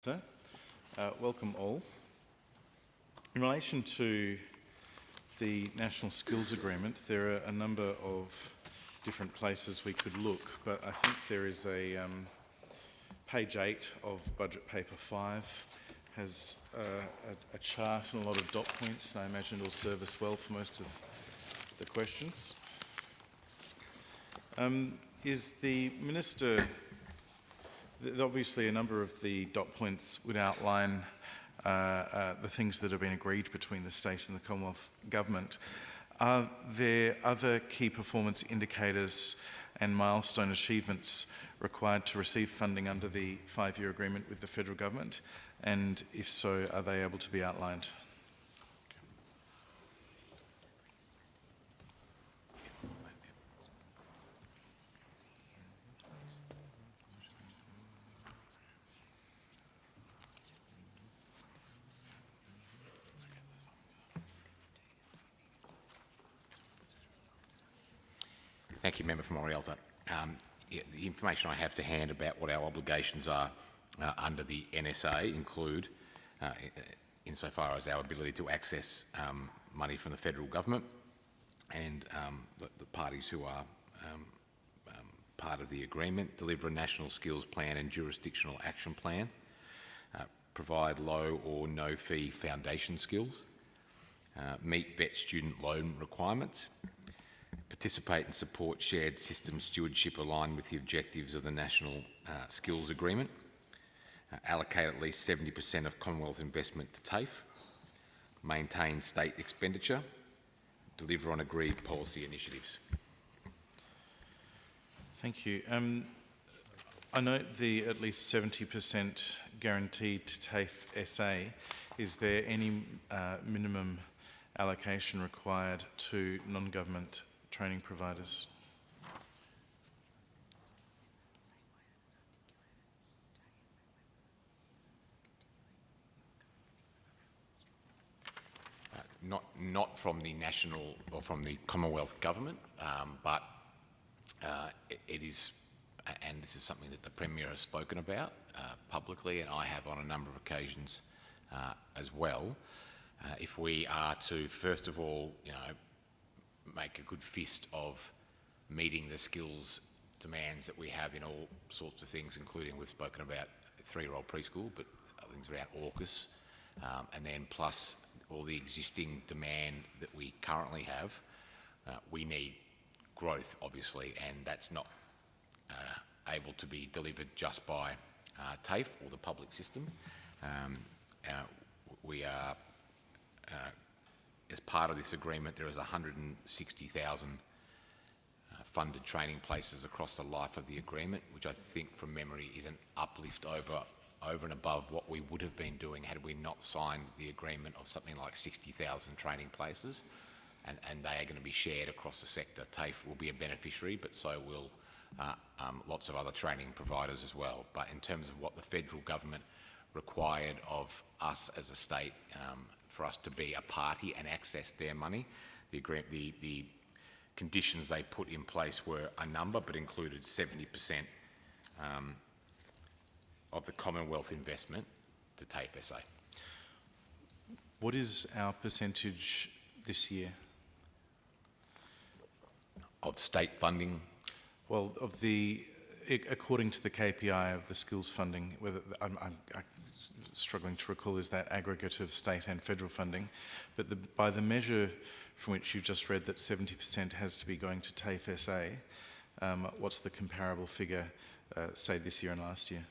Sir. Welcome all. In relation to the National Skills Agreement, there are a number of different places we could look, but I think there is a page 8 of Budget Paper 5 has a chart and a lot of dot points, and I imagine it will serve us well for most of the questions. Is the Minister... Obviously, a number of the dot points would outline the things that have been agreed between the state and the Commonwealth Government. Are there other key performance indicators and milestone achievements required to receive funding under the 5-year agreement with the federal government? And if so, are they able to be outlined? Thank you, Member for Morialta. The information I have to hand about what our obligations are under the NSA include, insofar as our ability to access money from the federal government and the parties who are part of the agreement, deliver a national skills plan and jurisdictional action plan, provide low or no fee foundation skills, meet VET student loan requirements, participate and support shared system stewardship aligned with the objectives of the National Skills Agreement, allocate at least 70% of Commonwealth investment to TAFE, maintain state expenditure, deliver on agreed policy initiatives. Thank you. I note the at least 70% guaranteed to TAFE SA. Is there any minimum allocation required to non-government training providers? Not from the national or from the Commonwealth Government, but it is, and this is something that the Premier has spoken about publicly, and I have on a number of occasions as well. If we are to, first of all, make a good fist of meeting the skills demands that we have in all sorts of things, including we've spoken about 3-year-old preschool, but things around AUKUS, and then plus all the existing demand that we currently have, we need growth, obviously, and that's not able to be delivered just by TAFE or the public system. We are as part of this agreement, there is 160,000 funded training places across the life of the agreement, which I think from memory is an uplift over and above what we would have been doing had we not signed the agreement of something like 60,000 training places, and they are going to be shared across the sector. TAFE will be a beneficiary, but so will lots of other training providers as well. But in terms of what the federal government required of us as a state, for us to be a party and access their money, the conditions they put in place were a number, but included 70% of the Commonwealth investment to TAFE SA. What is our percentage this year? Of state funding? Well, according to the KPI of the skills funding, whether I'm struggling to recall is that aggregate of state and federal funding, but by the measure from which you just read that 70% has to be going to TAFE SA, what's the comparable figure, say this year and last year?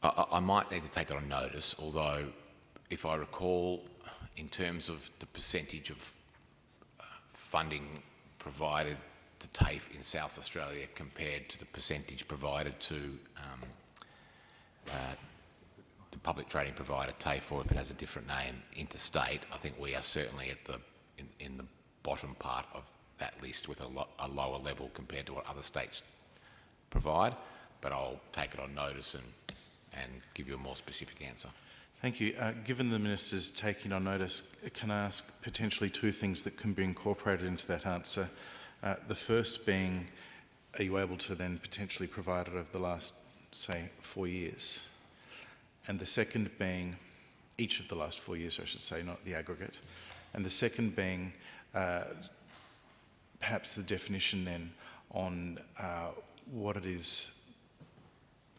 I might need to take that on notice, although if I recall, in terms of the percentage of funding provided to TAFE in South Australia compared to the percentage provided to the public training provider TAFE, or if it has a different name, interstate, I think we are certainly at in the bottom part of that list with a lower level compared to what other states provide. But I'll take it on notice and give you a more specific answer. Thank you. Given the Minister's taking on notice, can I ask potentially two things that can be incorporated into that answer? The first being, are you able to then potentially provide it over the last, say, 4 years? And the second being, each of the last 4 years, I should say, not the aggregate. And the second being, perhaps the definition then on what it is,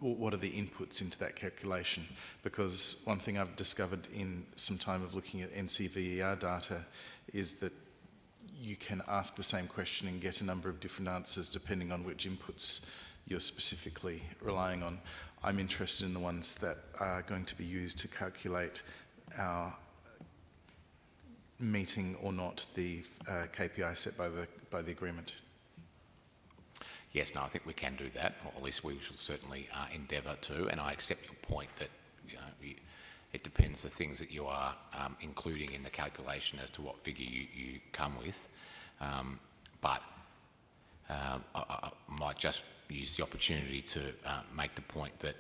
what are the inputs into that calculation? Because one thing I've discovered in some time of looking at NCVER data is that you can ask the same question and get a number of different answers depending on which inputs you're specifically relying on. I'm interested in the ones that are going to be used to calculate our meeting or not the KPI set by the agreement. Yes, no, I think we can do that, or at least we should certainly endeavour to, and I accept your point that it depends the things that you are including in the calculation as to what figure you come with. But I might just use the opportunity to make the point that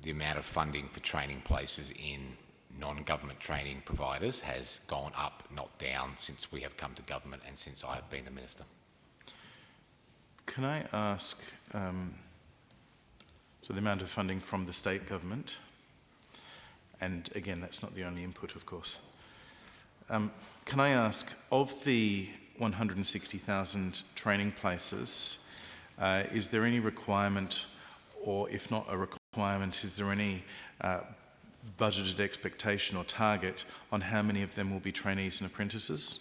the amount of funding for training places in non-government training providers has gone up, not down, since we have come to government and since I have been the Minister. Can I ask, so the amount of funding from the state government, and again, that's not the only input, of course. Can I ask, of the 160,000 training places, is there any requirement, or if not a requirement, is there any budgeted expectation or target on how many of them will be trainees and apprentices?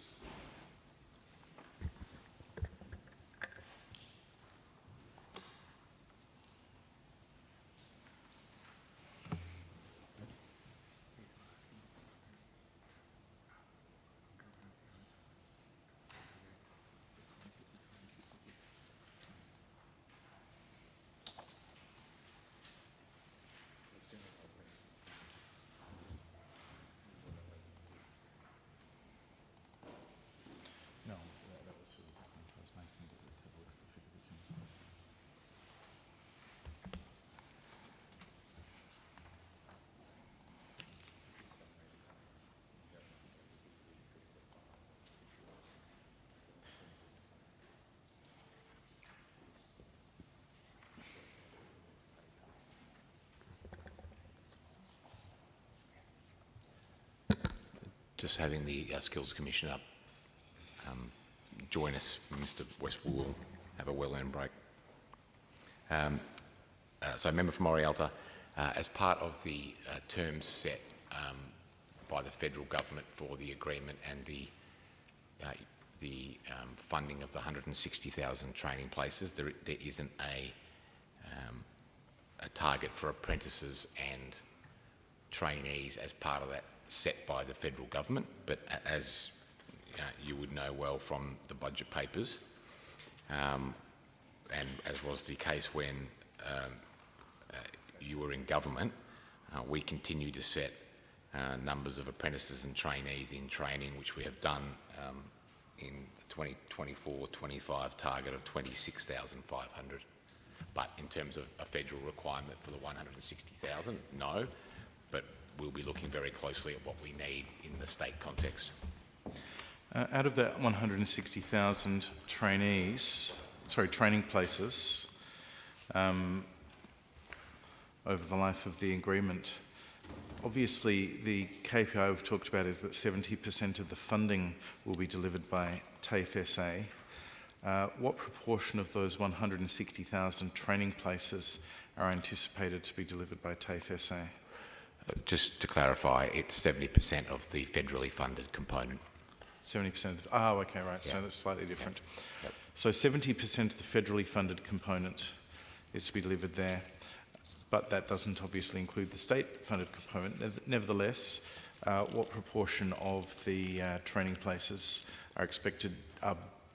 No, that was sort of the point I was making, but let's have a look at the figure we can. Just having the Skills Commissioner join us, Mr Westwood will have a well-earned break. So Member for Morialta, as part of the terms set by the federal government for the agreement and the funding of the 160,000 training places, there isn't a target for apprentices and trainees as part of that set by the federal government, but as you would know well from the budget papers, and as was the case when you were in government, we continue to set numbers of apprentices and trainees in training, which we have done in the 2024-25 target of 26,500. But in terms of a federal requirement for the 160,000, no, but we'll be looking very closely at what we need in the state context. Out of that 160,000 training places, over the life of the agreement, obviously the KPI we've talked about is that 70% of the funding will be delivered by TAFE SA. What proportion of those 160,000 training places are anticipated to be delivered by TAFE SA? Just to clarify, it's 70% of the federally funded component. 70%. Oh, okay, right. Yeah. So that's slightly different. Yep. So 70% of the federally funded component is to be delivered there, but that doesn't obviously include the state-funded component. Nevertheless, what proportion of the training places are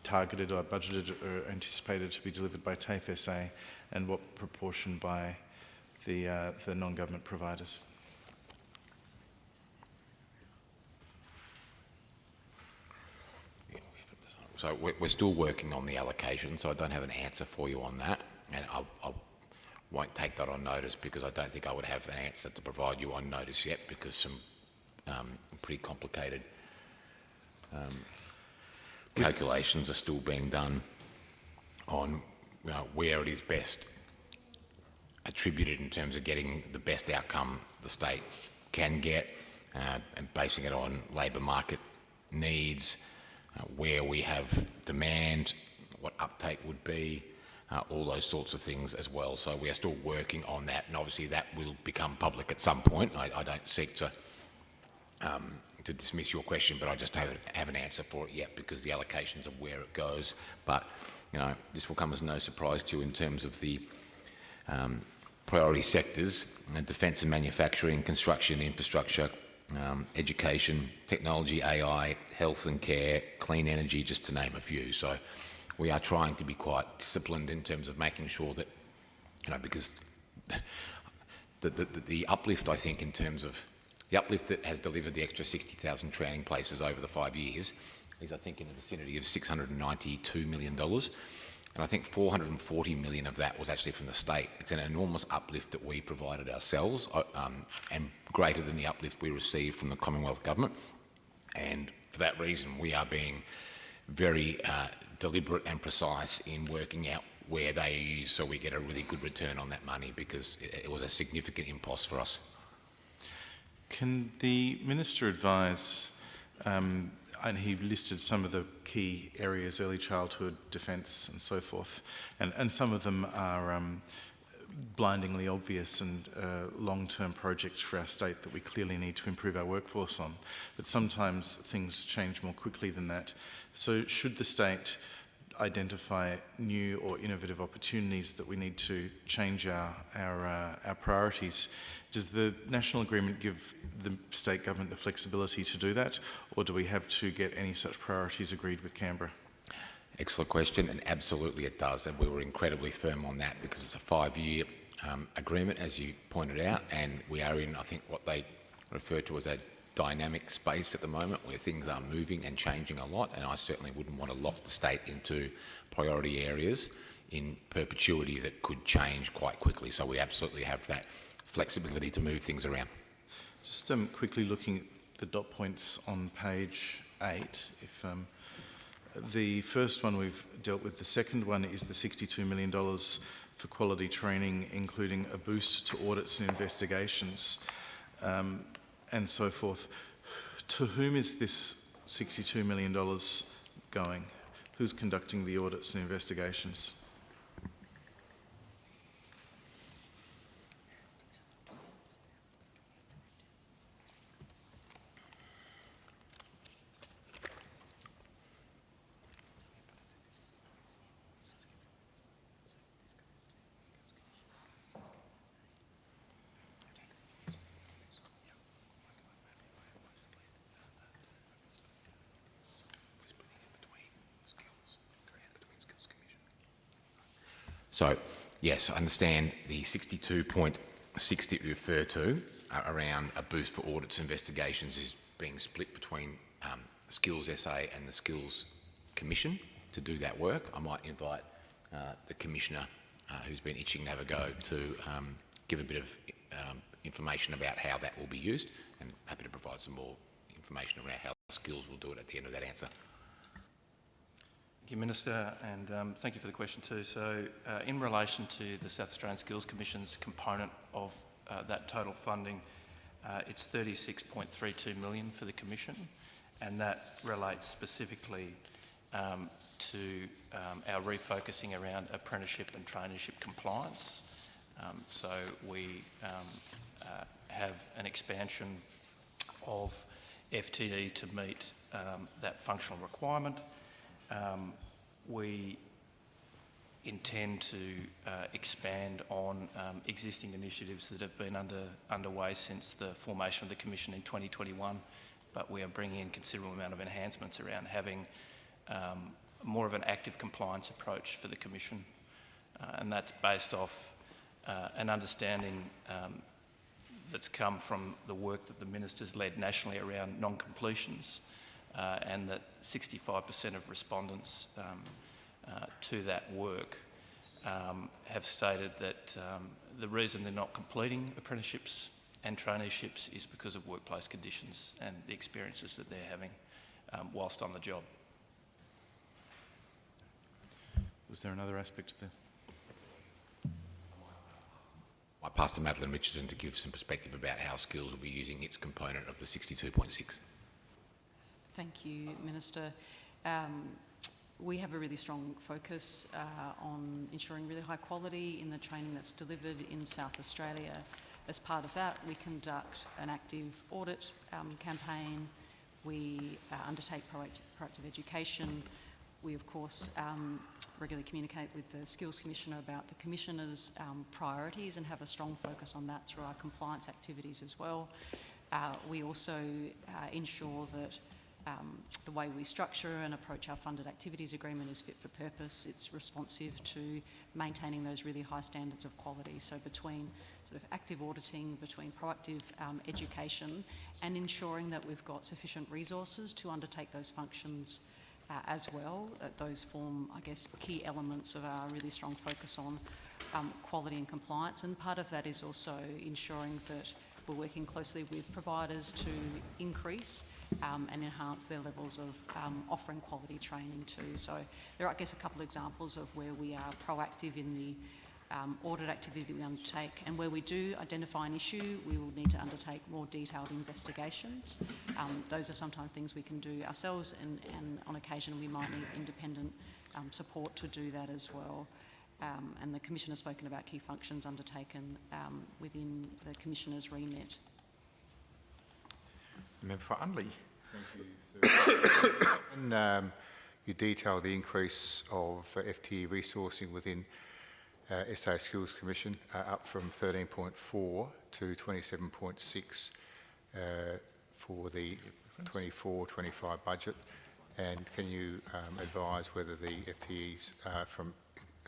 targeted or budgeted or anticipated to be delivered by TAFE SA, and what proportion by the non-government providers? So we're still working on the allocation, so I don't have an answer for you on that. And won't take that on notice because I don't think I would have an answer to provide you on notice yet because some pretty complicated calculations are still being done on where it is best attributed in terms of getting the best outcome the state can get and basing it on labour market needs, where we have demand, what uptake would be, all those sorts of things as well. So we are still working on that, and obviously that will become public at some point. I don't seek to dismiss your question, but I just don't have an answer for it yet because the allocations of where it goes. But this will come as no surprise to you in terms of the priority sectors: defence and manufacturing, construction, infrastructure, education, technology, AI, health and care, clean energy, just to name a few. So we are trying to be quite disciplined in terms of making sure that, because the uplift, I think, in terms of the uplift that has delivered the extra 60,000 training places over the 5 years is, I think, in the vicinity of $692 million. And I think 440 million of that was actually from the state. It's an enormous uplift that we provided ourselves, and greater than the uplift we received from the Commonwealth Government. And for that reason, we are being very deliberate and precise in working out where they are used so we get a really good return on that money, because it was a significant impost for us. Can the Minister advise, and he listed some of the key areas: early childhood, defence and so forth, and some of them are blindingly obvious and long-term projects for our state that we clearly need to improve our workforce on. But sometimes things change more quickly than that. So should the state identify new or innovative opportunities that we need to change our priorities, does the national agreement give the state government the flexibility to do that, or do we have to get any such priorities agreed with Canberra? Excellent question, and absolutely it does, and we were incredibly firm on that because it's a 5-year agreement, as you pointed out, and we are in, I think, what they refer to as a dynamic space at the moment where things are moving and changing a lot, and I certainly wouldn't want to lock the state into priority areas in perpetuity that could change quite quickly. So we absolutely have that flexibility to move things around. Just quickly looking at the dot points on page 8, if the first one we've dealt with, the second one is the $62 million for quality training, including a boost to audits and investigations, and so forth. To whom is this $62 million going? Who's conducting the audits and investigations? So, yes, I understand the 62.6 that you refer to around a boost for audits and investigations is being split between Skills SA and the Skills Commission to do that work. I might invite the Commissioner, who's been itching to have a go, to give a bit of information about how that will be used, and happy to provide some more information around how Skills will do it at the end of that answer. Thank you, Minister, and thank you for the question too. So in relation to the South Australian Skills Commission's component of that total funding, it's $36.32 million for the Commission, and that relates specifically to our refocusing around apprenticeship and traineeship compliance. So we have an expansion of FTE to meet that functional requirement. We intend to expand on existing initiatives that have been underway since the formation of the Commission in 2021, but we are bringing in considerable amount of enhancements around having more of an active compliance approach for the Commission, and that's based off an understanding that's come from the work that the Minister's led nationally around non-completions, and that 65% of respondents to that work have stated that the reason they're not completing apprenticeships and traineeships is because of workplace conditions and the experiences that they're having whilst on the job. Was there another aspect to the... I pass to Madeline Richardson to give some perspective about how Skills will be using its component of the 62.6. Thank you, Minister. We have a really strong focus on ensuring really high quality in the training that's delivered in South Australia. As part of that, we conduct an active audit campaign. We undertake proactive education. We, of course, regularly communicate with the Skills Commissioner about the Commissioner's priorities and have a strong focus on that through our compliance activities as well. We also ensure that the way we structure and approach our funded activities agreement is fit for purpose. It's responsive to maintaining those really high standards of quality. So between sort of active auditing, between proactive education and ensuring that we've got sufficient resources to undertake those functions as well. Those form, I guess, key elements of our really strong focus on quality and compliance. And part of that is also ensuring that we're working closely with providers to increase and enhance their levels of offering quality training too. So there are, I guess, a couple of examples of where we are proactive in the audit activity that we undertake, and where we do identify an issue, we will need to undertake more detailed investigations. Those are sometimes things we can do ourselves, and on occasion we might need independent support to do that as well. And the Commissioner has spoken about key functions undertaken within the Commissioner's remit. Member for Unley. Thank you, sir. And you detail the increase of FTE resourcing within SA Skills Commission up from 13.4 to 27.6 for the 24-25 budget. And can you advise whether the FTEs are from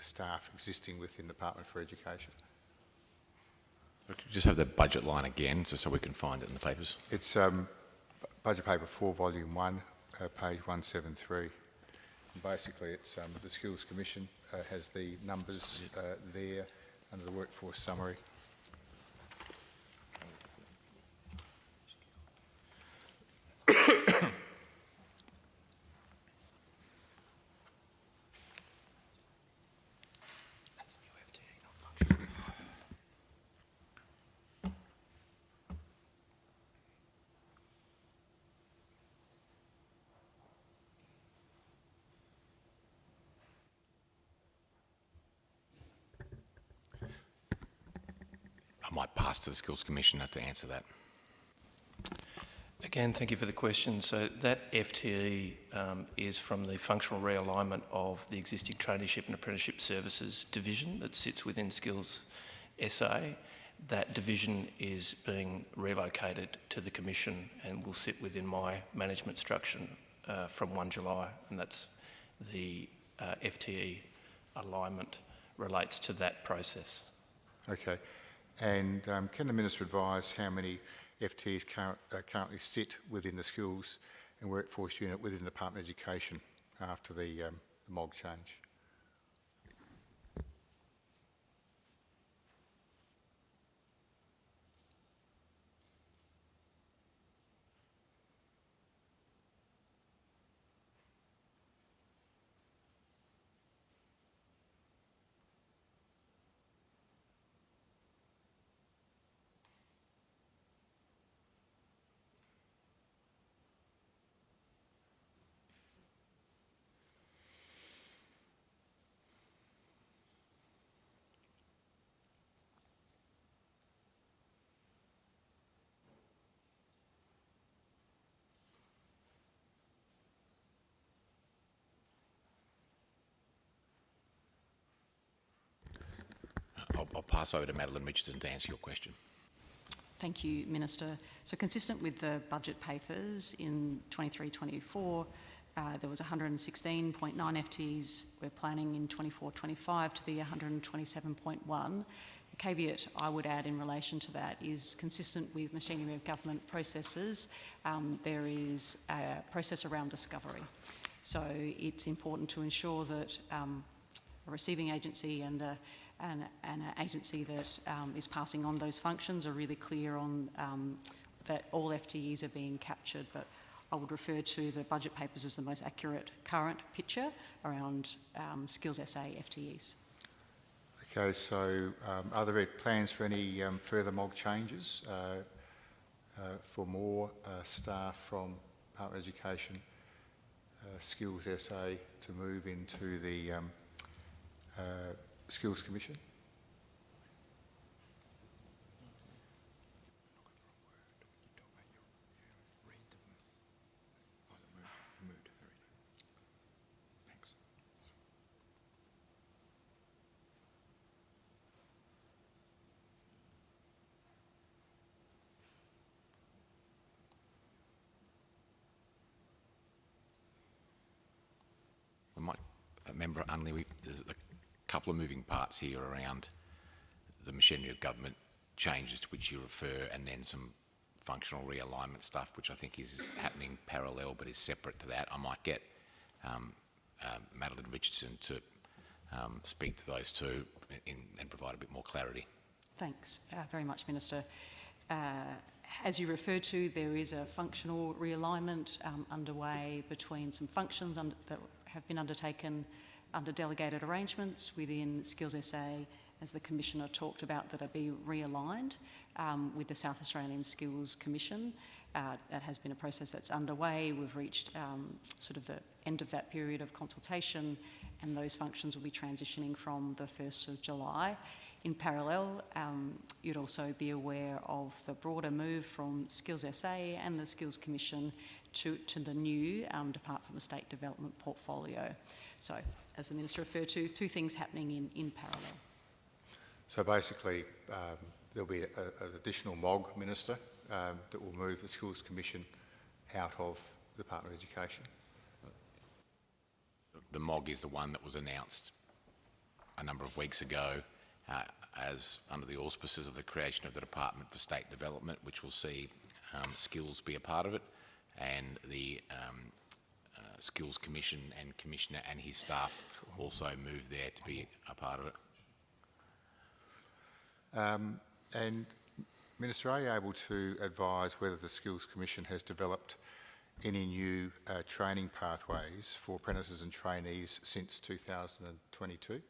staff existing within the Department for Education? Just have the budget line again, just so we can find it in the papers. It's Budget Paper 4, Volume 1, page 173. And basically, it's the Skills Commission has the numbers there under the workforce summary. I might pass to the Skills Commissioner to answer that. Again, thank you for the question. So that FTE is from the functional realignment of the existing traineeship and apprenticeship services division that sits within Skills SA. That division is being relocated to the Commission and will sit within my management structure from 1 July, and that's the FTE alignment relates to that process. Okay. And can the Minister advise how many FTEs currently sit within the Skills and Workforce Unit within the Department of Education after the MOG change? I'll pass over to Madeline Richardson to answer your question. Thank you, Minister. So consistent with the budget papers in 23-24, there was 116.9 FTEs. We're planning in 24-25 to be 127.1. The caveat I would add in relation to that is consistent with machinery of government processes. There is a process around discovery. So it's important to ensure that receiving agency and an agency that is passing on those functions are really clear on that all FTEs are being captured, but I would refer to the budget papers as the most accurate current picture around Skills SA FTEs. Okay, so are there plans for any further MOG changes for more staff from Department of Education, Skills SA to move into the Skills Commission? We might, Member Unley, there's a couple of moving parts here around the machinery of government changes to which you refer, and then some functional realignment stuff, which I think is happening parallel but is separate to that. I might get Madeline Richardson to speak to those two and provide a bit more clarity. Thanks very much, Minister. As you referred to, there is a functional realignment underway between some functions that have been undertaken under delegated arrangements within Skills SA, as the Commissioner talked about, that are being realigned with the South Australian Skills Commission. That has been a process that's underway. We've reached sort of the end of that period of consultation, and those functions will be transitioning from the 1st of July. In parallel, you'd also be aware of the broader move from Skills SA and the Skills Commission to the new Depart from the State Development portfolio. So, as the Minister referred to, two things happening in parallel. So basically, there'll be an additional MOG minister that will move the Skills Commission out of the Department of Education. The MOG is the one that was announced a number of weeks ago as under the auspices of the creation of the Department for State Development, which will see skills be a part of it, and the Skills Commission and Commissioner and his staff also move there to be a part of it. And Minister, are you able to advise whether the Skills Commission has developed any new training pathways for apprentices and trainees since 2022?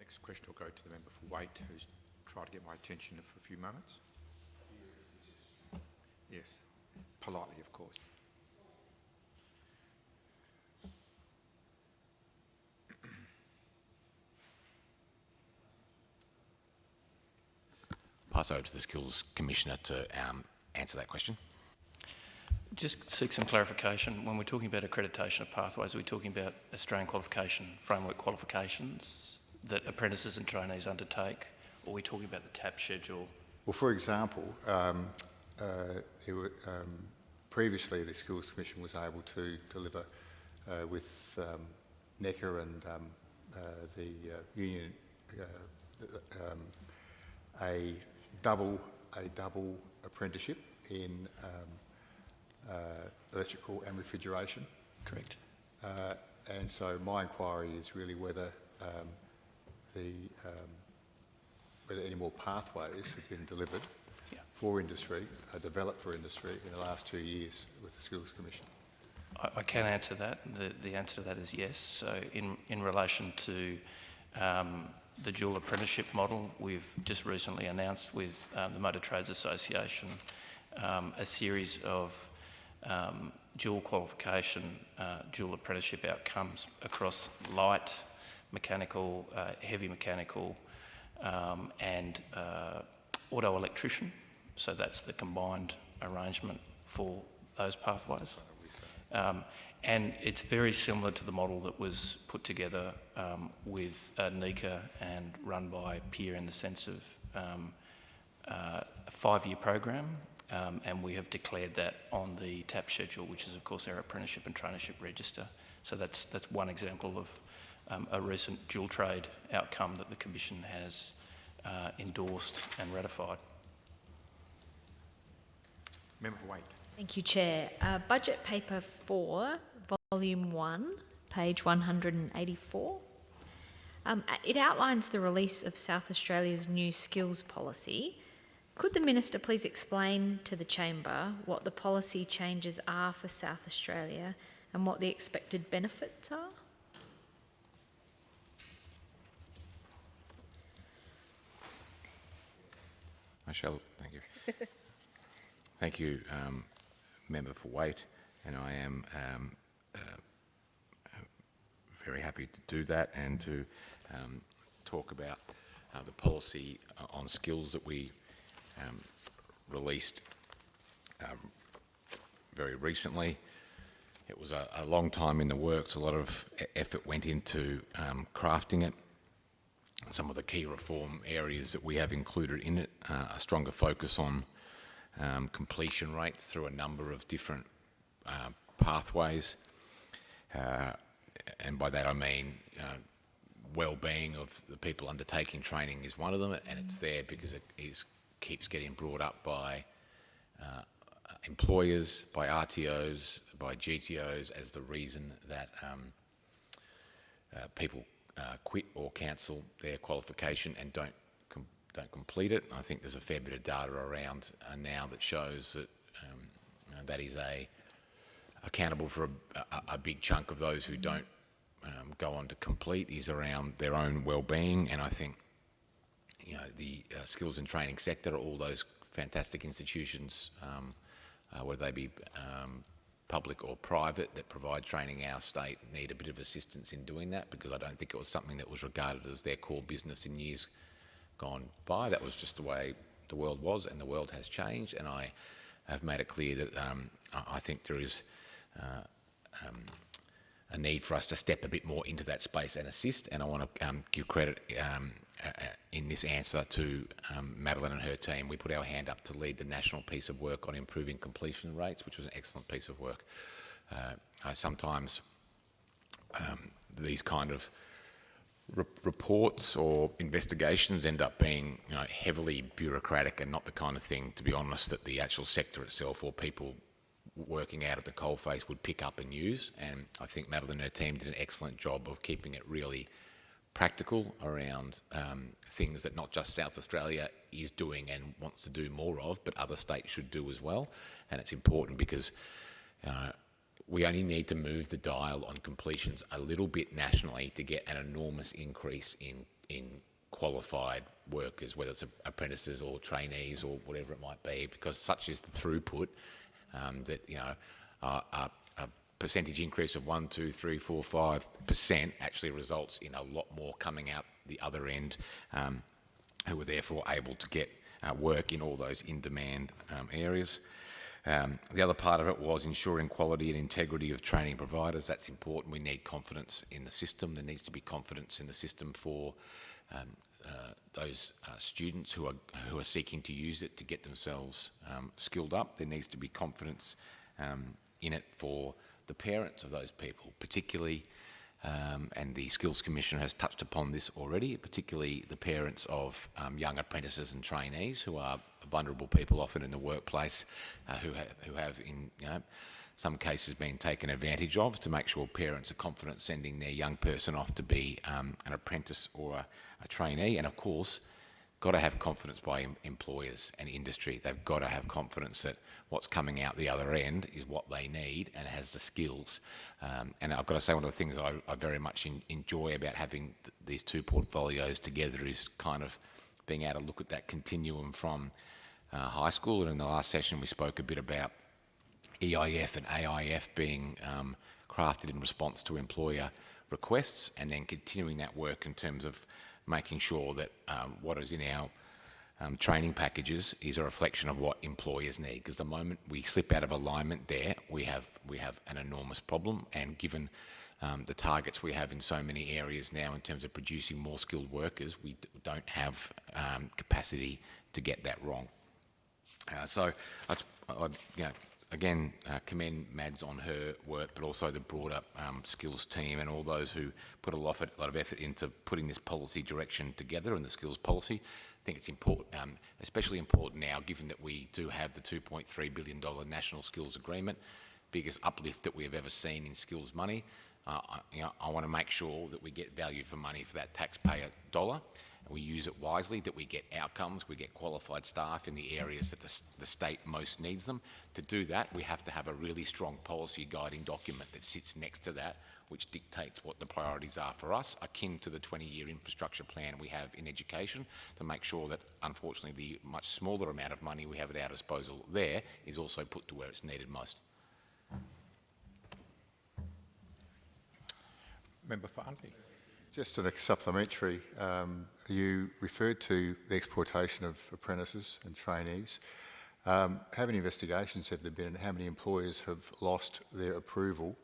Next question will go to the member for Waite, who's tried to get my attention for a few moments. Yes, politely, of course. Pass over to the Skills Commissioner to answer that question. Just seek some clarification. When we're talking about accreditation of pathways, are we talking about Australian Qualification Framework qualifications that apprentices and trainees undertake, or are we talking about the TAP schedule? Well, for example, previously the Skills Commission was able to deliver with NECA and the union a double apprenticeship in electrical and refrigeration. Correct. And so my inquiry is really whether whether any more pathways have been delivered for industry, developed for industry in the last 2 years with the Skills Commission. I can answer that. The answer to that is yes. So in relation to the dual apprenticeship model, we've just recently announced with the Motor Trades Association a series of dual qualification, dual apprenticeship outcomes across light mechanical, heavy mechanical, and auto electrician. So that's the combined arrangement for those pathways. And it's very similar to the model that was put together with NECA and run by PEER in the sense of a 5-year program, and we have declared that on the TAP schedule, which is of course our apprenticeship and traineeship register. So that's one example of a recent dual trade outcome that the Commission has endorsed and ratified. Member for Waite. Thank you, Chair. Budget Paper 4, Volume 1, page 184. It outlines the release of South Australia's new skills policy. Could the Minister please explain to the Chamber what the policy changes are for South Australia and what the expected benefits are? I shall. Thank you. Thank you, Member for Waite, and I am very happy to do that and to talk about the policy on skills that we released very recently. It was a long time in the works. A lot of effort went into crafting it. Some of the key reform areas that we have included in it, a stronger focus on completion rates through a number of different pathways. And by that I mean well-being of the people undertaking training is one of them, and it's there because it keeps getting brought up by employers, by RTOs, by GTOs as the reason that people quit or cancel their qualification and don't complete it. I think there's a fair bit of data around now that shows that that is accountable for a big chunk of those who don't go on to complete is around their own well-being. And I think the skills and training sector, all those fantastic institutions, whether they be public or private, that provide training in our state, need a bit of assistance in doing that, because I don't think it was something that was regarded as their core business in years gone by. That was just the way the world was, and the world has changed, and I have made it clear that I think there is a need for us to step a bit more into that space and assist, and I want to give credit in this answer to Madeline and her team. We put our hand up to lead the national piece of work on improving completion rates, which was an excellent piece of work. Sometimes these kind of reports or investigations end up being heavily bureaucratic and not the kind of thing, to be honest, that the actual sector itself or people working out at the coalface would pick up and use. And I think Madeline and her team did an excellent job of keeping it really practical around things that not just South Australia is doing and wants to do more of, but other states should do as well. And it's important because we only need to move the dial on completions a little bit nationally to get an enormous increase in qualified workers, whether it's apprentices or trainees or whatever it might be, because such is the throughput that a percentage increase of 1, 2, 3, 4, 5% actually results in a lot more coming out the other end, who are therefore able to get work in all those in-demand areas. The other part of it was ensuring quality and integrity of training providers. That's important. We need confidence in the system. There needs to be confidence in the system for those students who are seeking to use it to get themselves skilled up. There needs to be confidence in it for the parents of those people, particularly, and the Skills Commission has touched upon this already, particularly the parents of young apprentices and trainees, who are vulnerable people often in the workplace, who have in some cases been taken advantage of, to make sure parents are confident sending their young person off to be an apprentice or a trainee. And of course, got to have confidence by employers and industry. They've got to have confidence that what's coming out the other end is what they need and has the skills. And I've got to say, one of the things I very much enjoy about having these two portfolios together is kind of being able to look at that continuum from high school. And in the last session, we spoke a bit about EIF and AIF being crafted in response to employer requests, and then continuing that work in terms of making sure that what is in our training packages is a reflection of what employers need. Because the moment we slip out of alignment there, we have an enormous problem. And given the targets we have in so many areas now in terms of producing more skilled workers, we don't have capacity to get that wrong. So I'd again commend Mads on her work, but also the broader skills team and all those who put a lot of effort into putting this policy direction together and the skills policy. I think it's important, especially important now, given that we do have the $2.3 billion National Skills Agreement, biggest uplift that we have ever seen in skills money. I want to make sure that we get value for money for that taxpayer dollar. We use it wisely, that we get outcomes, we get qualified staff in the areas that the state most needs them. To do that, we have to have a really strong policy guiding document that sits next to that, which dictates what the priorities are for us, akin to the 20-year infrastructure plan we have in education, to make sure that, unfortunately, the much smaller amount of money we have at our disposal there is also put to where it's needed most. Member for Unley. Just a supplementary, you referred to the exploitation of apprentices and trainees. How many investigations have there been and how many employers have lost their approval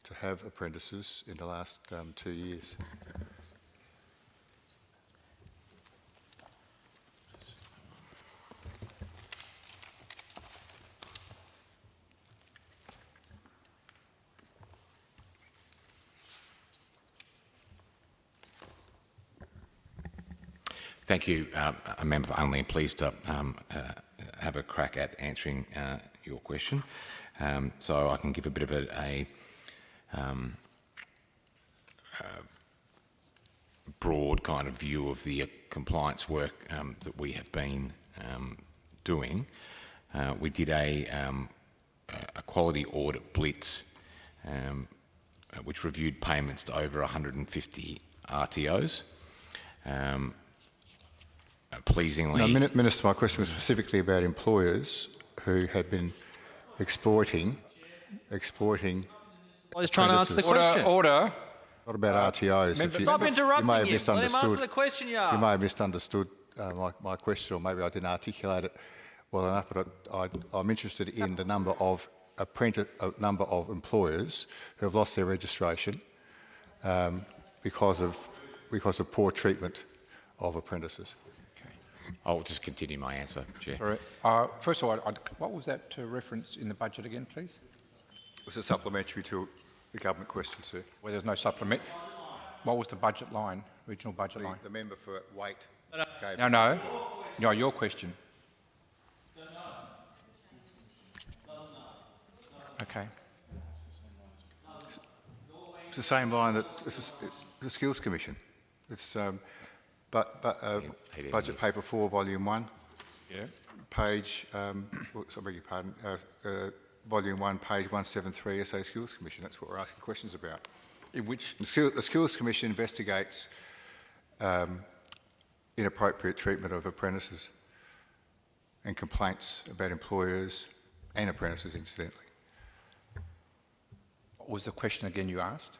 to have apprentices in the last 2 years? Thank you, a member for Unley. Pleased to have a crack at answering your question. So I can give a bit of a broad kind of view of the compliance work that we have been doing. We did a quality audit blitz which reviewed payments to over 150 RTOs. Pleasingly... No, Minister, my question was specifically about employers who had been exploiting I was trying to answer the question. Order. Not about RTOs. Stop interrupting you may have him. Let him misunderstood. answer the question you asked. You may have misunderstood my question, or maybe I didn't articulate it well enough. But I'm interested in the number of employers who have lost their registration because of poor treatment of apprentices. I'll just continue my answer, Chair. Sorry. First of all, what was that reference in the budget again, please? It was a supplementary to the government question, sir. Where there's no supplement. What was the budget line, regional budget line? The member for Waite gave... No, your question. Okay. It's the same line that the Skills Commission. It's budget paper 4, volume 1. Yeah. Page, I beg your pardon, volume 1, page 173, SA Skills Commission. That's what we're asking questions about. In which... The Skills Commission investigates inappropriate treatment of apprentices and complaints about employers and apprentices, incidentally. What was the question again you asked?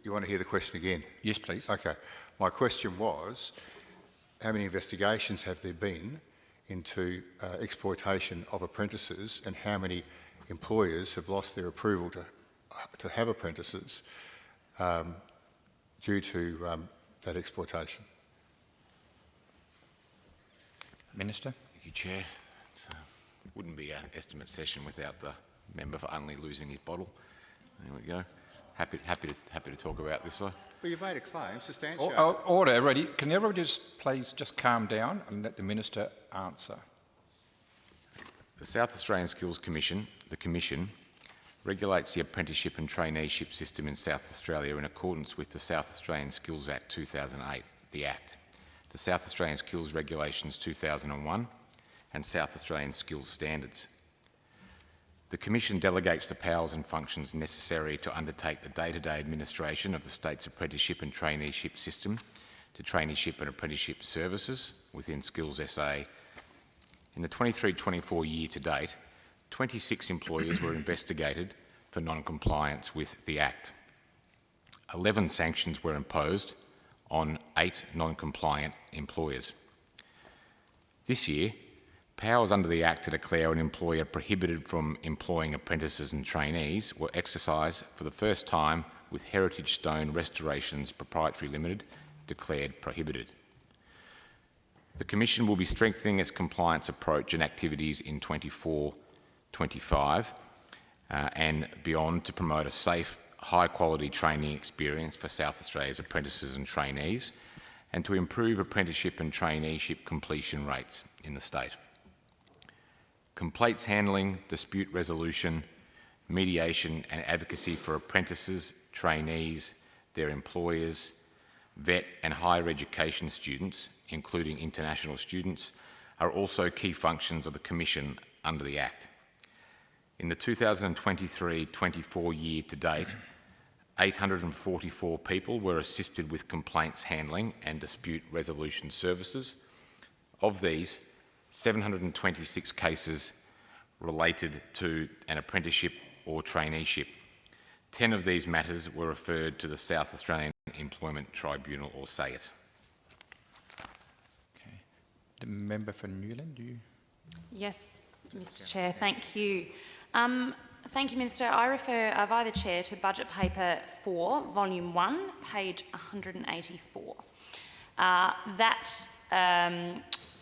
You want to hear the question again? Yes, please. Okay. My question was, how many investigations have there been into exploitation of apprentices, and how many employers have lost their approval to have apprentices due to that exploitation? Minister. Thank you, Chair. It wouldn't be an estimate session without the member for Unley losing his bottle. There we go. Happy to talk about this, sir. Well, you've made a claim, substantiate. Order, everybody. Can everybody please calm down and let the Minister answer? The South Australian Skills Commission, the Commission, regulates the apprenticeship and traineeship system in South Australia in accordance with the South Australian Skills Act 2008, the Act, the South Australian Skills Regulations 2001, and South Australian Skills Standards. The Commission delegates the powers and functions necessary to undertake the day-to-day administration of the state's apprenticeship and traineeship system to traineeship and apprenticeship services within Skills SA. In the 23-24 year to date, 26 employers were investigated for non-compliance with the Act. 11 sanctions were imposed on 8 non-compliant employers. This year, Powers under the Act to declare an employer prohibited from employing apprentices and trainees were exercised for the first time with Heritage Stone Restorations Proprietary Limited declared prohibited. The Commission will be strengthening its compliance approach and activities in 24-25 and beyond to promote a safe, high-quality training experience for South Australia's apprentices and trainees and to improve apprenticeship and traineeship completion rates in the state. Complaints handling, dispute resolution, mediation and advocacy for apprentices, trainees, their employers, vet and higher education students, including international students, are also key functions of the Commission under the Act. In the 2023-24 year to date, 844 people were assisted with complaints handling and dispute resolution services. Of these, 726 cases related to an apprenticeship or traineeship. 10 of these matters were referred to the South Australian Employment Tribunal, or SAIT. Okay. The member for Newland, do you? Yes, Mr Chair, thank you. Thank you, Minister. I refer via the Chair to Budget Paper 4, Volume 1, page 184. That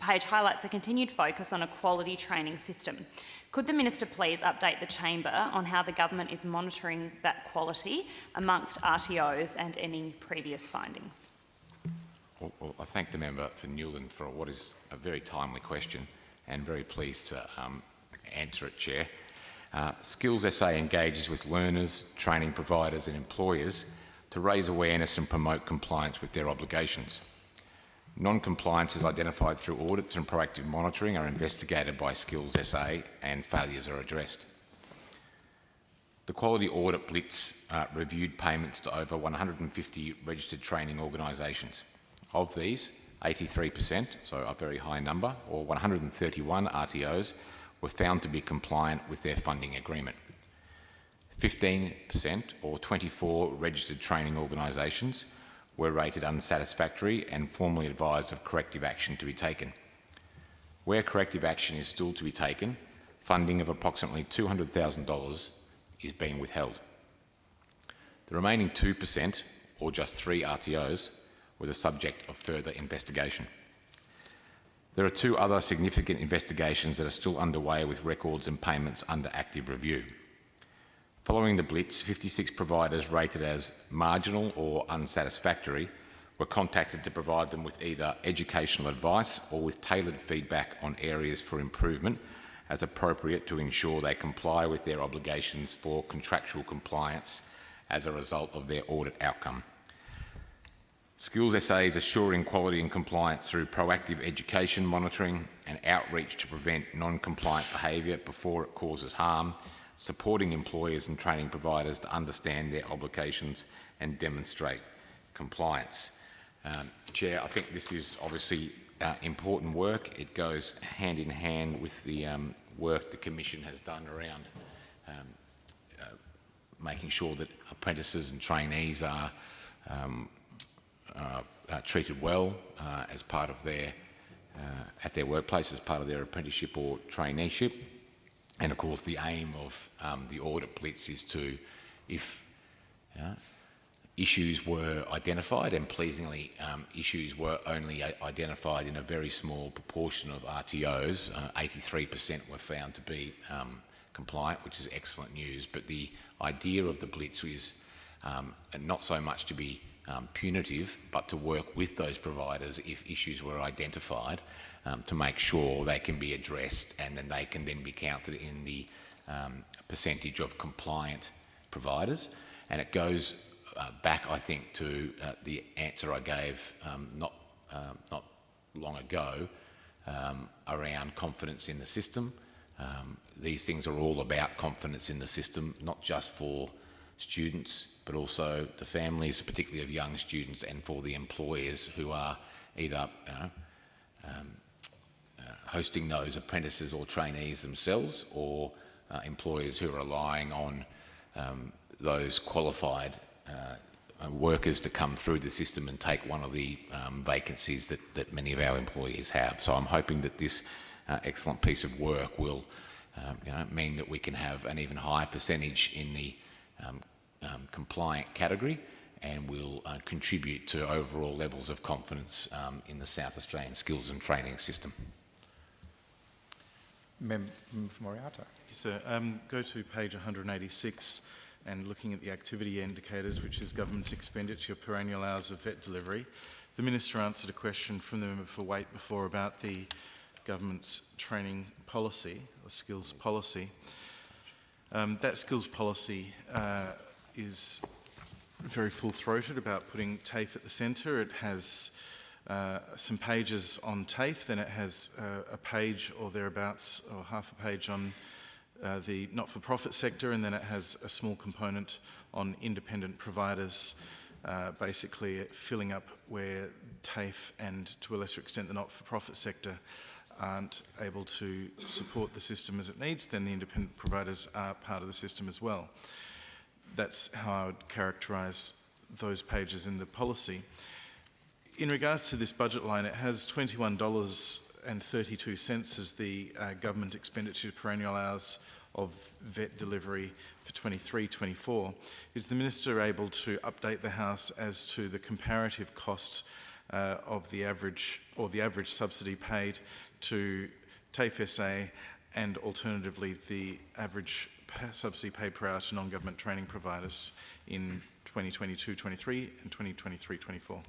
page highlights a continued focus on a quality training system. Could the Minister please update the Chamber on how the government is monitoring that quality amongst RTOs and any previous findings? Well, I thank the member for Newland for what is a very timely question and very pleased to answer it, Chair. Skills SA engages with learners, training providers and employers to raise awareness and promote compliance with their obligations. Non-compliance is identified through audits and proactive monitoring are investigated by Skills SA and failures are addressed. The Quality Audit Blitz reviewed payments to over 150 registered training organisations. Of these, 83%, so a very high number, or 131 RTOs, were found to be compliant with their funding agreement. 15%, or 24 registered training organisations, were rated unsatisfactory and formally advised of corrective action to be taken. Where corrective action is still to be taken, funding of approximately $200,000 is being withheld. The remaining 2%, or just 3 RTOs, were the subject of further investigation. There are 2 other significant investigations that are still underway with records and payments under active review. Following the Blitz, 56 providers rated as marginal or unsatisfactory were contacted to provide them with either educational advice or with tailored feedback on areas for improvement as appropriate to ensure they comply with their obligations for contractual compliance as a result of their audit outcome. Skills SA is assuring quality and compliance through proactive education monitoring and outreach to prevent non-compliant behaviour before it causes harm, supporting employers and training providers to understand their obligations and demonstrate compliance. Chair, I think this is obviously important work. It goes hand in hand with the work the Commission has done around making sure that apprentices and trainees are treated well as part of their at their workplace as part of their apprenticeship or traineeship. And of course, the aim of the audit blitz is to, if issues were identified, and pleasingly issues were only identified in a very small proportion of RTOs, 83% were found to be compliant, which is excellent news. But the idea of the blitz is not so much to be punitive, but to work with those providers if issues were identified to make sure they can be addressed, and then they can then be counted in the percentage of compliant providers. And it goes back, I think, to the answer I gave not long ago around confidence in the system. These things are all about confidence in the system, not just for students, but also the families, particularly of young students, and for the employers who are either hosting those apprentices or trainees themselves, or employers who are relying on those qualified workers to come through the system and take one of the vacancies that many of our employees have. So I'm hoping that this excellent piece of work will mean that we can have an even higher percentage in the compliant category, and will contribute to overall levels of confidence in the South Australian skills and training system. Member for Moriarty. Yes, sir. Go to page 186 and looking at the activity indicators, which is government expenditure per annual hours of vet delivery. The Minister answered a question from the member for Waite before about the government's training policy, or skills policy. That skills policy is very full-throated about putting TAFE at the centre. It has some pages on TAFE, then it has a page or thereabouts, or half a page on the not-for-profit sector, and then it has a small component on independent providers, basically filling up where TAFE and, to a lesser extent, the not-for-profit sector aren't able to support the system as it needs, then the independent providers are part of the system as well. That's how I would characterise those pages in the policy. In regards to this budget line, it has $21.32 as the government expenditure per annual hours of vet delivery for 23-24. Is the Minister able to update the House as to the comparative cost of the average, or the average subsidy paid to TAFE SA, and alternatively the average subsidy paid per hour to non-government training providers in 2022-23 and 2023-24?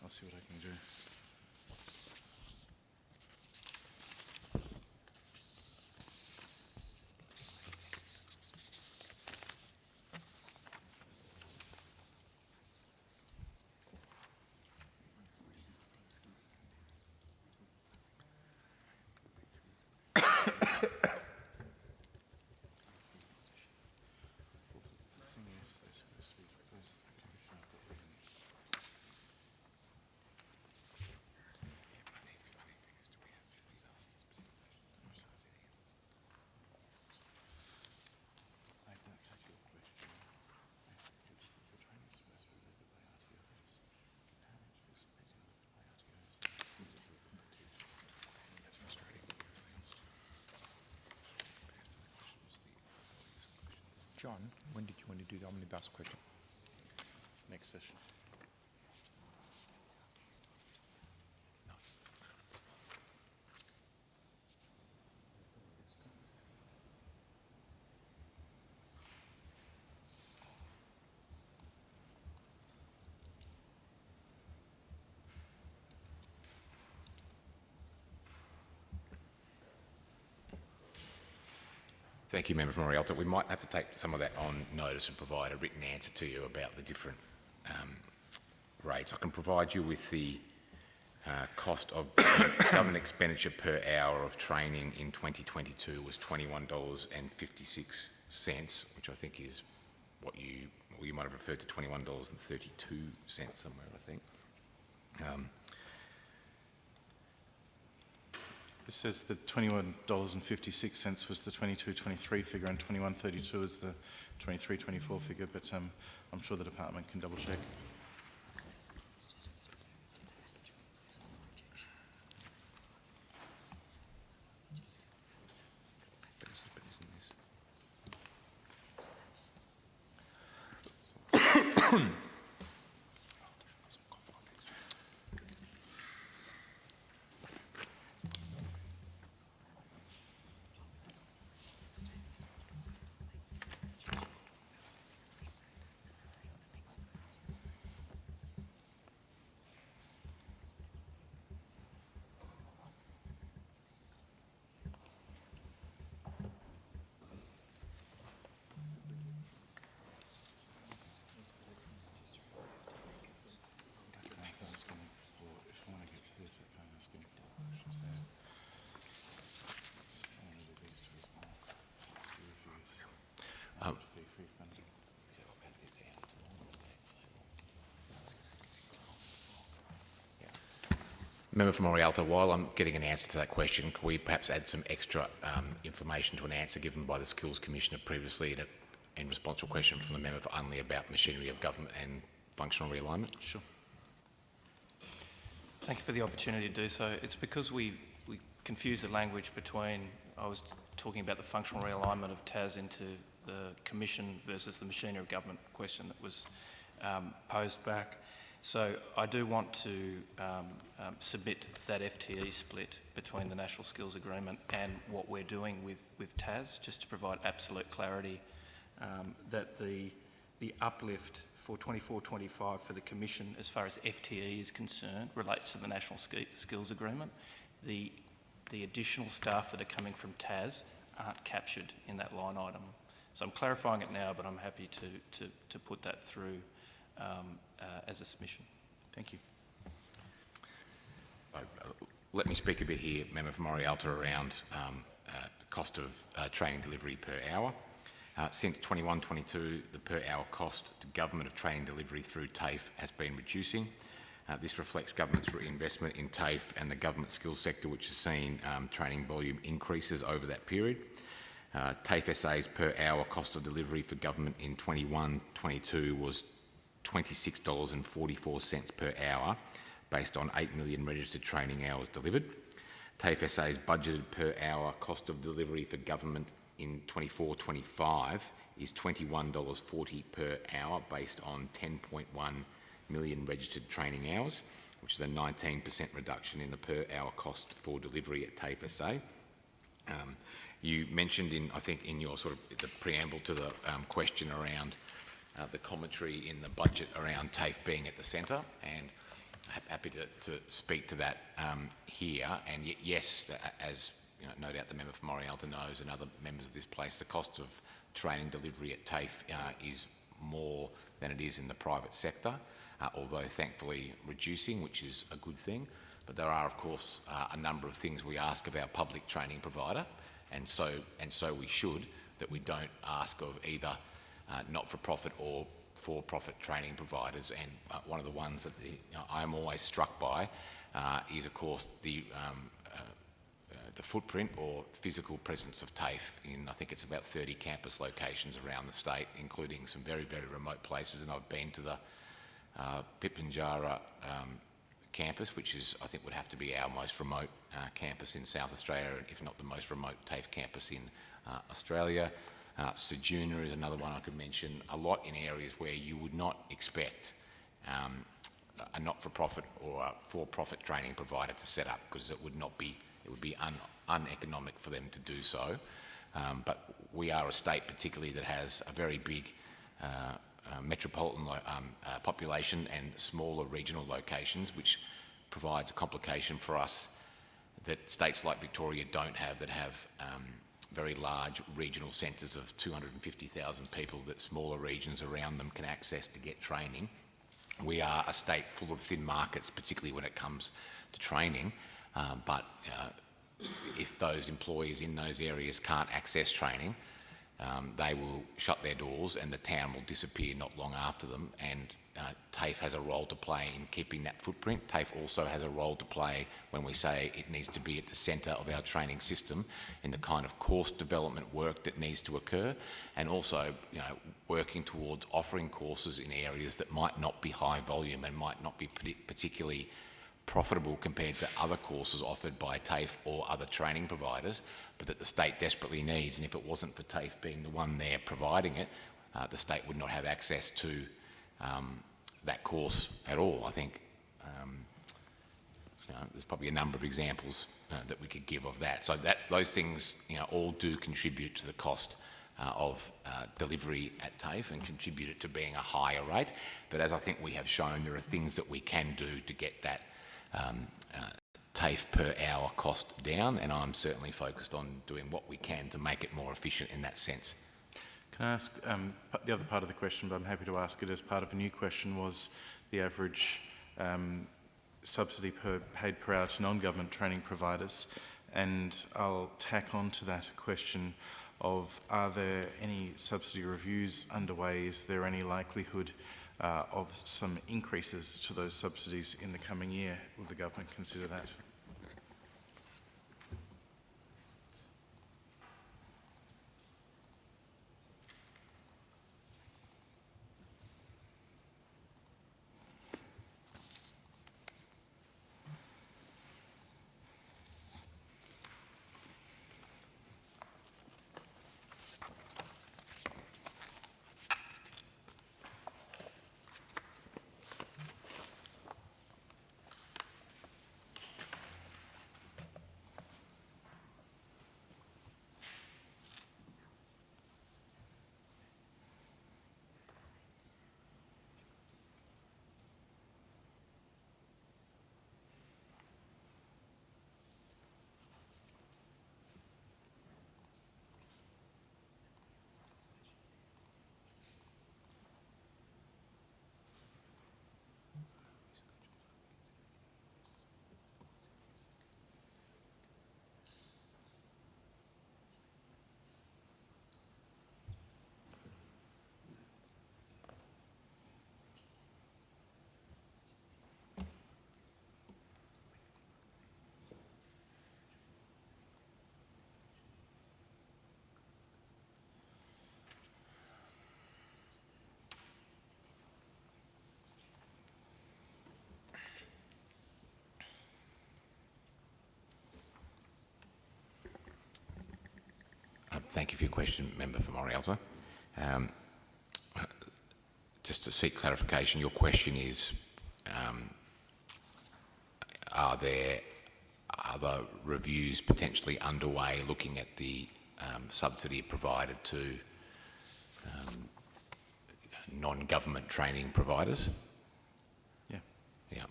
I'll see what I can do. John, when did you want to do the omnibus question? Next session. Thank you, Member from Morialta. We might have to take some of that on notice and provide a written answer to you about the different rates. I can provide you with the cost of government expenditure per hour of training in 2022 was $21.56, which I think is what you might have referred to $21.32 somewhere, I think. This says that $21.56 was the 22-23 figure and 21.32 is the 23-24 figure, but I'm sure the department can double check. Member from Morialta, while I'm getting an answer to that question, can we perhaps add some extra information to an answer given by the Skills Commissioner previously in response to a question from the member for Unley about machinery of government and functional realignment? Sure. Thank you for the opportunity to do so. It's because we confuse the language between, I was talking about the functional realignment of TAS into the Commission versus the machinery of government question that was posed back. So I do want to submit that FTE split between the National Skills Agreement and what we're doing with TAS, just to provide absolute clarity that the uplift for 24-25 for the Commission as far as FTE is concerned relates to the National Skills Agreement. The additional staff that are coming from TAS aren't captured in that line item. So I'm clarifying it now, but I'm happy to put that through as a submission. Thank you. So, let me speak a bit here, Member for Morialta, around cost of training delivery per hour. Since 21-22, the per hour cost to government of training delivery through TAFE has been reducing. This reflects government's reinvestment in TAFE and the government skills sector, which has seen training volume increases over that period. TAFE SA's per hour cost of delivery for government in 21-22 was $26.44 per hour, based on 8 million registered training hours delivered. TAFE SA's budgeted per hour cost of delivery for government in 24-25 is $21.40 per hour, based on 10.1 million registered training hours, which is a 19% reduction in the per hour cost for delivery at TAFE SA. You mentioned I think in your sort of the preamble to the question around the commentary in the budget around TAFE being at the centre, and happy to speak to that here. And yes, as you know, no doubt the member for Morialta knows, and other members of this place, the cost of training delivery at TAFE is more than it is in the private sector, although thankfully reducing, which is a good thing. But there are, of course, a number of things we ask of our public training provider, and so we should, that we don't ask of either not-for-profit or for-profit training providers. And one of the ones that I'm always struck by is, of course, the footprint or physical presence of TAFE in, I think it's about 30 campus locations around the state, including some very, very remote places. And I've been to the Pitjantjatjara campus, which is, I think, would have to be our most remote campus in South Australia, if not the most remote TAFE campus in Australia. Ceduna is another one I could mention, a lot in areas where you would not expect a not-for-profit or a for-profit training provider to set up, because it would be uneconomic for them to do so. But we are a state particularly that has a very big metropolitan population and smaller regional locations, which provides a complication for us that states like Victoria don't have, that have very large regional centres of 250,000 people that smaller regions around them can access to get training. We are a state full of thin markets, particularly when it comes to training, but if those employees in those areas can't access training, they will shut their doors and the town will disappear not long after them. And TAFE has a role to play in keeping that footprint. TAFE also has a role to play when we say it needs to be at the centre of our training system in the kind of course development work that needs to occur, and also, you know, working towards offering courses in areas that might not be high volume and might not be particularly profitable compared to other courses offered by TAFE or other training providers, but that the state desperately needs. And if it wasn't for TAFE being the one there providing it, the state would not have access to that course at all. I think there's probably a number of examples that we could give of that. So those things, all do contribute to the cost of delivery at TAFE and contribute it to being a higher rate. But as I think we have shown, there are things that we can do to get that TAFE per hour cost down, and I'm certainly focused on doing what we can to make it more efficient in that sense. Can I ask the other part of the question, but I'm happy to ask it as part of a new question, was the average subsidy paid per hour to non-government training providers? And I'll tack on to that a question of, are there any subsidy reviews underway? Is there any likelihood of some increases to those subsidies in the coming year. Will the government consider that? Thank you for your question, Member for Morialta. Just to seek clarification, your question is, are there other reviews potentially underway looking at the subsidy provided to non-government training providers? Yeah. Yeah.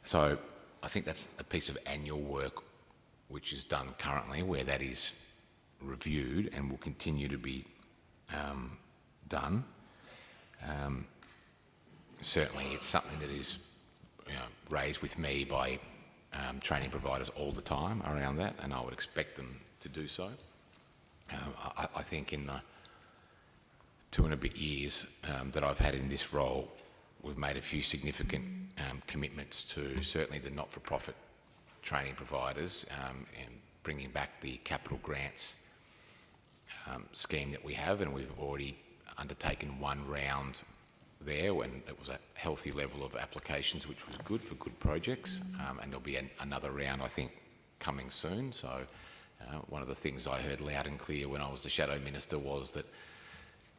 So I think that's a piece of annual work which is done currently, where that is reviewed and will continue to be done. Certainly it's something that is raised with me by training providers all the time around that, and I would expect them to do so. I think in the 2 and a bit years that I've had in this role, we've made a few significant commitments to certainly the not-for-profit training providers and bringing back the capital grants scheme that we have, and we've already undertaken one round there when it was a healthy level of applications, which was good for good projects, and there'll be another round, I think, coming soon. So one of the things I heard loud and clear when I was the Shadow Minister was that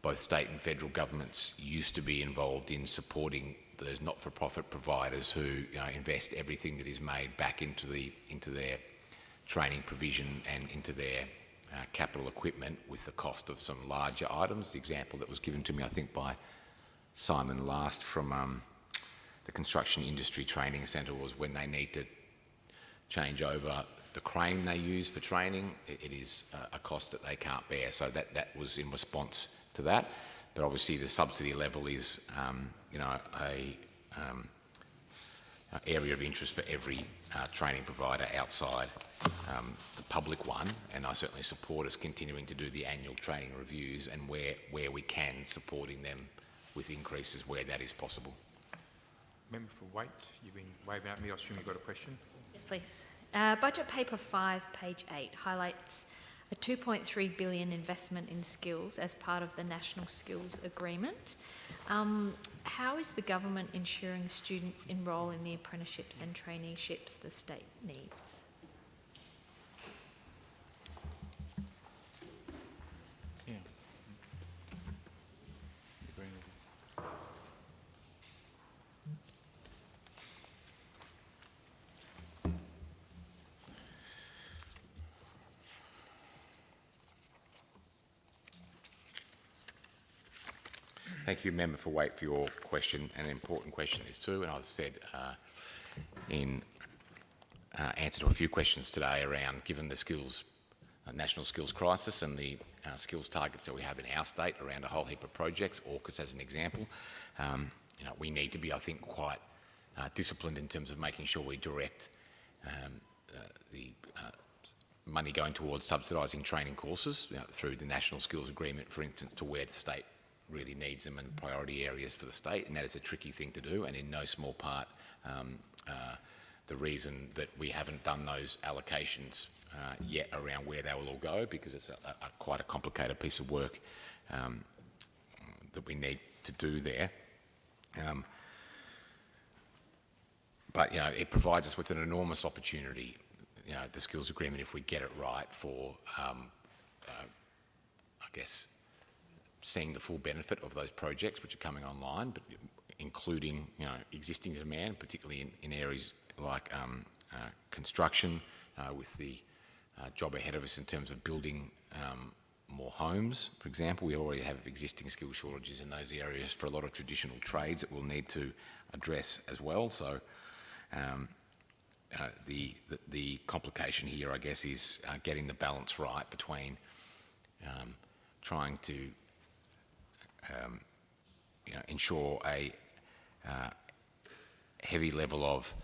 both state and federal governments used to be involved in supporting those not-for-profit providers who invest everything that is made back into their training provision and into their capital equipment, with the cost of some larger items. The example that was given to me, I think, by Simon last from the Construction Industry Training Centre was when they need to change over the crane they use for training, it is a cost that they can't bear. So that was in response to that. But obviously the subsidy level is, a area of interest for every training provider outside the public one, and I certainly support us continuing to do the annual training reviews, and where we can, supporting them with increases where that is possible. Member for Waite, you've been waving at me. I assume you've got a question? Yes, please. Budget paper 5, page 8, highlights a $2.3 billion investment in skills as part of the National Skills Agreement. How is the government ensuring students enrol in the apprenticeships and traineeships the state needs? Yeah. Thank you, Member for Waite, for your question, and an important question is too. And I've said in answer to a few questions today around, given the skills, national skills crisis and the skills targets that we have in our state around a whole heap of projects, AUKUS as an example, we need to be, I think, quite disciplined in terms of making sure we direct the money going towards subsidising training courses through the National Skills Agreement, for instance, to where the state really needs them and priority areas for the state, and that is a tricky thing to do, and in no small part the reason that we haven't done those allocations yet around where they will all go, because it's quite a complicated piece of work that we need to do there. But, you know, it provides us with an enormous opportunity, you know, the skills agreement, if we get it right, for, I guess, seeing the full benefit of those projects which are coming online, but including, you know, existing demand, particularly in areas like construction, with the job ahead of us in terms of building more homes, for example. We already have existing skill shortages in those areas for a lot of traditional trades that we'll need to address as well. So the complication here, I guess, is getting the balance right between trying to you know, ensure a heavy level of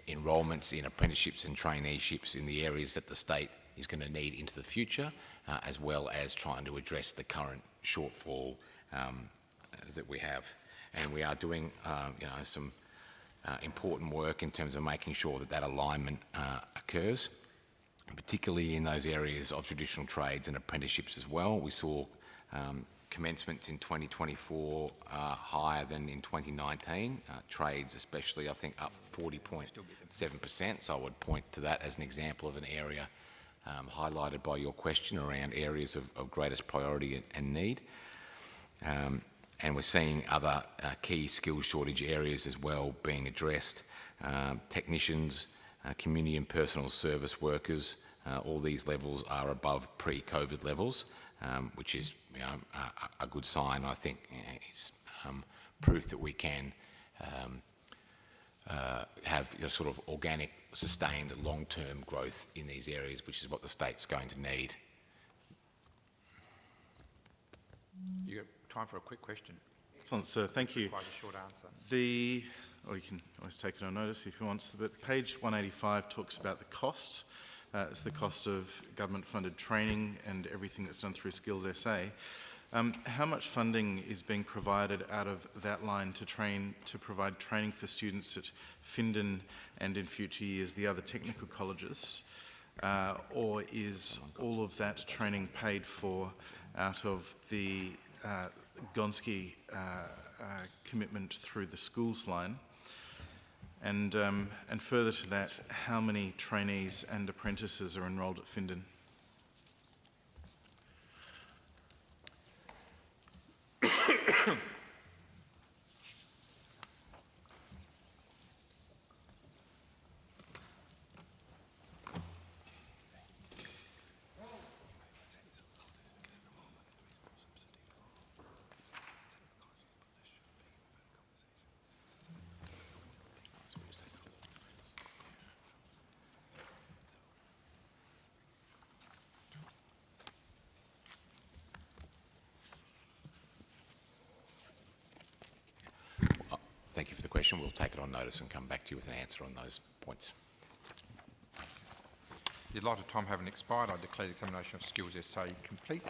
enrolments in apprenticeships and traineeships in the areas that the state is going to need into the future, as well as trying to address the current shortfall that we have. And we are doing you know, some important work in terms of making sure that that alignment occurs, particularly in those areas of traditional trades and apprenticeships as well. We saw commencements in 2024 higher than in 2019. Trades especially, I think, up 40.7%. So I would point to that as an example of an area highlighted by your question around areas of greatest priority and need. And we're seeing other key skill shortage areas as well being addressed. Technicians, community and personal service workers, all these levels are above pre-COVID levels, which is, you know, a good sign, I think. Is proof that we can have, you know, sort of organic, sustained, long-term growth in these areas, which is what the state's going to need. You got time for a quick question? Excellent, sir. Thank you. Quite a short answer. Or you can always take it on notice if you want, but page 185 talks about the cost. It's the cost of government-funded training and everything that's done through Skills SA. How much funding is being provided out of that line to provide training for students at Findon and in future years the other technical colleges? Or is all of that training paid for out of the Gonski commitment through the schools line? And further to that, how many trainees and apprentices are enrolled at Findon? Thank you for the question. We'll take it on notice and come back to you with an answer on those points. The allotted time having expired, I declare the examination of Skills SA complete.